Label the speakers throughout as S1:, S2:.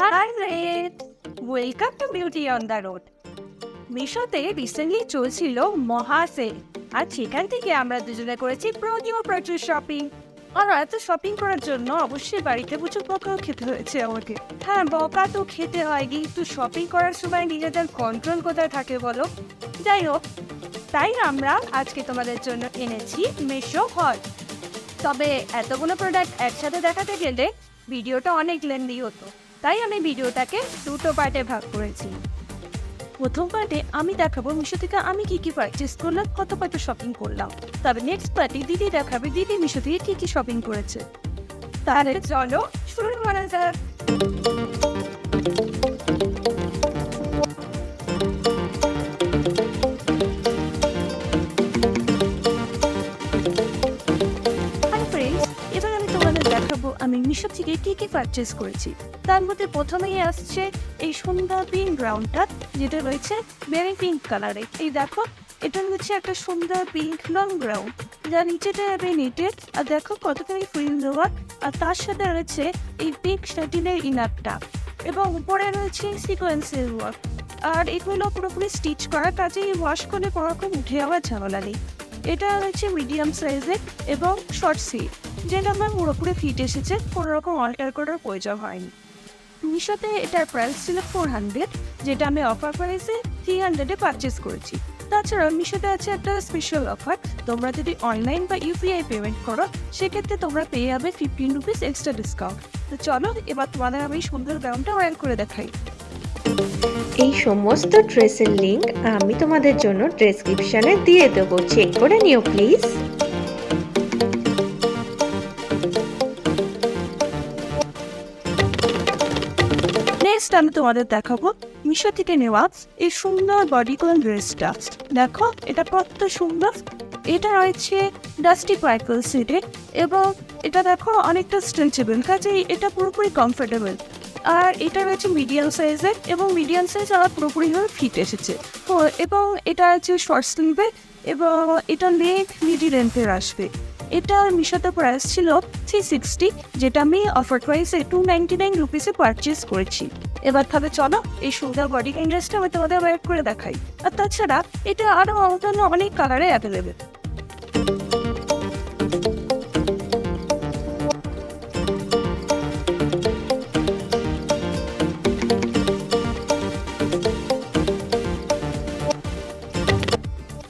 S1: Hi Red! Welcome to Beauty on the Road. মিশোতে recently চলছিল মহা সেল, আর সেখান থেকে আমরা দুজনে করেছি প্রচুর শপিং। আর এত শপিং করার জন্য অবশ্যই বাড়িতে প্রচুর বকাও খেতে হয়েছে আমাকে। হ্যাঁ, বকা তো খেতে হয়, কিন্তু শপিং করার সময় নিজেদের কন্ট্রোল কোথায় থাকে বলো? যাই হোক, তাই আমরা আজকে তোমাদের জন্য এনেছি মিশো হল। তবে এতগুলো প্রোডাক্ট একসাথে দেখাতে গেলে ভিডিওটা অনেক লেন্দি হতো, তাই আমি ভিডিওটাকে দুটো পার্টে ভাগ করেছি। প্রথম পার্টে আমি দেখাবো মিশো থেকে আমি কি পারচেস করলাম, কত শপিং করলাম। তবে নেক্সট পার্টে দিদি দেখাবে দিদি মিশো থেকে কি শপিং করেছে। তাহলে চলো শুরু করা যাক। এবার আমি তোমাদের দেখাবো আমি মিশো থেকে কি পারচেস করেছি। তার মধ্যে প্রথমেই আসছে এই সুন্দর পিঙ্ক গ্রাউন্ডটা, যেটা রয়েছে বেরি পিঙ্ক কালারে। এই দেখো, এটা হচ্ছে একটা সুন্দর পিঙ্ক লং গ্রাউন্ড, যা নিচেটা হবে নেটেড। আর দেখো কতখানি ফ্রিল দেওয়া, আর তার সাথে রয়েছে এই পিঙ্ক স্যাটিনের ইনারটা, এবং উপরে রয়েছে সিকোয়েন্সের ওয়ার্ক। আর এগুলো পুরোপুরি স্টিচ করা, কাজেই ওয়াশ করলে কোনোরকম উঠে যাওয়ার ঝামেলা নেই। এটা রয়েছে মিডিয়াম সাইজের এবং শর্ট স্লিভ, যেটা আমার পুরোপুরি ফিট এসেছে, কোনোরকম অল্টার করার প্রয়োজন হয়নি। মিশোতে এটার প্রাইস ছিল 400, যেটা আমি অফার প্রাইসে 300-এ পারচেস করেছি। তাছাড়া মিশোতে আছে একটা স্পেশাল অফার, তোমরা যদি অনলাইন বা ইউপিআই পেমেন্ট করো সেক্ষেত্রে তোমরা পেয়ে যাবে 15 রুপিস এক্সট্রা ডিসকাউন্ট। তো চলো এবার তোমাদের আমি সুন্দর গ্রাউন্ডটা ওয়্যার করে দেখাই।
S2: এই সমস্ত ড্রেসের লিংক আমি তোমাদের জন্য ডেসক্রিপশনে দিয়ে দেবো, চেক করে নিও প্লিজ।
S1: নেক্সট আমি তোমাদের দেখাবো মিশো থেকে নেওয়া এই সুন্দর বডিকন ড্রেসটা। দেখো এটা কত সুন্দর। এটা রয়েছে ডাস্টি পার্পল সেটে, এবং এটা দেখো অনেকটা স্ট্রেচেবল, কাজেই এটা পুরোপুরি কমফোর্টেবল। আর এটা রয়েছে মিডিয়াম সাইজের, এবং মিডিয়াম সাইজ আমার পুরোপুরিভাবে ফিট এসেছে। এবং এটা হচ্ছে শর্ট স্লিভের, এবং এটা লেগ মিডি লেন্থের আসবে। এটা মিশোতে প্রাইস ছিল 360, যেটা আমি অফার প্রাইসে 299 রুপিসে পারচেস করেছি। এবার তাহলে চলো এই সুন্দর বডি ড্রেসটা আমি তোমাদের ওয়্যার করে দেখাই। আর তাছাড়া এটা আরও অন্যান্য অনেক কালারে অ্যাভেলেবেল।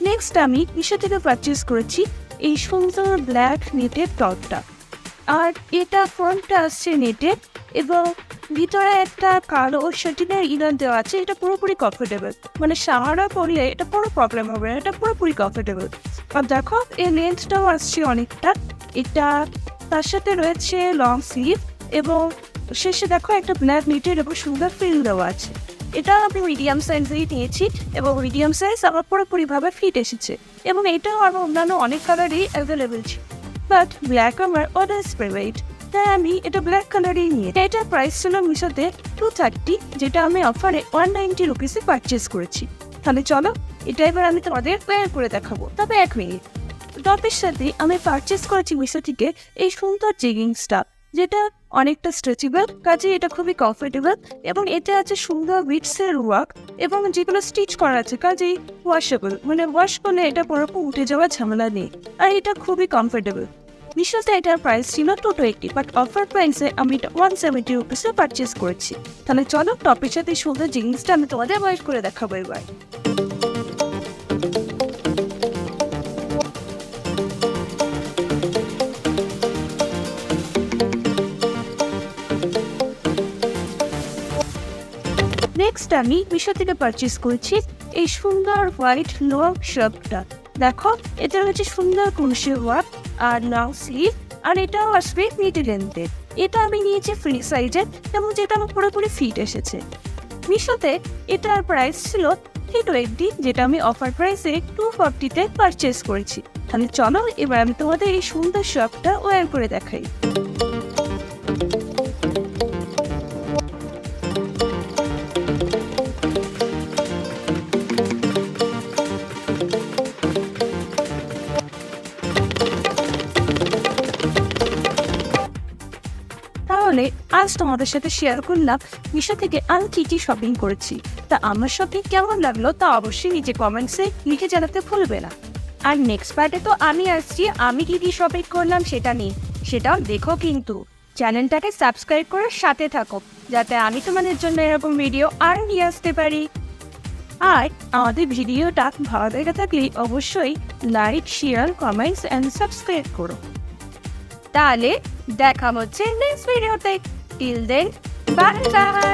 S1: নেক্সট আমি মিশো থেকে পারচেস করেছি এই সুন্দর ব্ল্যাক নেটের টপটা। আর এটা ফ্রন্টটা আসছে নেটের, এবং ভিতরে একটা কালো শার্টিনের ইনার দেওয়া আছে। এটা পুরোপুরি কমফোর্টেবল, মানে সাহারা পরলে এটা কোনো প্রবলেম হবে না, এটা পুরোপুরি কমফোর্টেবল। আর দেখো এই লেন্থটাও আসছে অনেকটা। এটা তার সাথে রয়েছে লং স্লিভ, এবং শেষে দেখো একটা ব্ল্যাক নেটের এবং সুন্দর ফ্রিল দেওয়া আছে। এটা আমি মিডিয়াম সাইজেই নিয়েছি, এবং মিডিয়াম সাইজ আমার পুরোপুরিভাবে ফিট এসেছে, এবং এটাও আমার অন্যান্য অনেক কালারই অ্যাভেলেবেল ছিল। বাট ব্ল্যাক আমার অর্ডার ফেভারিট, তাই আমি এটা ব্ল্যাক কালারই নিয়ে। এটার প্রাইস ছিল মিশোতে 230, যেটা আমি অফারে 190 রুপিসে পারচেস করেছি। তাহলে চলো এটা এবার আমি তোমাদের ওয়্যার করে দেখাবো। তবে 1 মিনিট, টপের সাথে আমি পারচেস করেছি মিশো থেকে এই সুন্দর জেগিংসটা, যেটা অনেকটা স্ট্রেচেবল, কাজে এটা খুবই কমফোর্টেবল, এবং এতে আছে সুন্দর বিটসের ওয়ার্ক, এবং যেগুলো স্টিচ করা আছে, কাজেই ওয়াশেবল, মানে ওয়াশ করলে এটা পুরোপুরি উঠে যাওয়ার ঝামেলা নেই। আর এটা খুবই কমফোর্টেবল। মিশোতে এটার প্রাইস ছিল 220, বাট অফার প্রাইসে আমি এটা 170 রুপিসে পারচেস করেছি। তাহলে চলো টপের সাথে সুন্দর জিন্সটা আমি তোমাদের ওয়্যার করে দেখাবো এবার। নেক্সট আমি মিশো থেকে পারচেস করেছি এই সুন্দর হোয়াইট লং শার্টটা। দেখো এটা হচ্ছে সুন্দর কুরুশে ওয়ার্ক আর লং স্লিভ, আর এটাও আসবে মিডি লেন্থের। এটা আমি নিয়েছি ফ্রি সাইজের, এবং যেটা আমার পুরোপুরি ফিট এসেছে। মিশোতে এটার প্রাইস ছিল 320, যেটা আমি অফার প্রাইসে 240-তে পারচেস করেছি। তাহলে চলো এবার আমি তোমাদের এই সুন্দর শার্টটা ওয়্যার করে দেখাই। তাহলে আজ তোমাদের তোমাদের সাথে শেয়ার করলাম মিশো থেকে আমি কী শপিং করেছি। তা আমার শপিং কেমন লাগলো তা অবশ্যই নিচে কমেন্টসে লিখে জানাতে ভুলবে না। আর নেক্সট পার্টে তো আমি আসছি আমি কী শপিং করলাম সেটা নিয়ে, সেটাও দেখো কিন্তু। চ্যানেলটাকে সাবস্ক্রাইব করে সাথে থাকো যাতে আমি তোমাদের জন্য এরকম ভিডিও আর নিয়ে আসতে পারি। আর আমাদের ভিডিওটা ভালো লেগে থাকলে অবশ্যই like, share, comments and subscribe করো। তাহলে দেখা হচ্ছে নেক্সট ভিডিওতে। Till then bye by.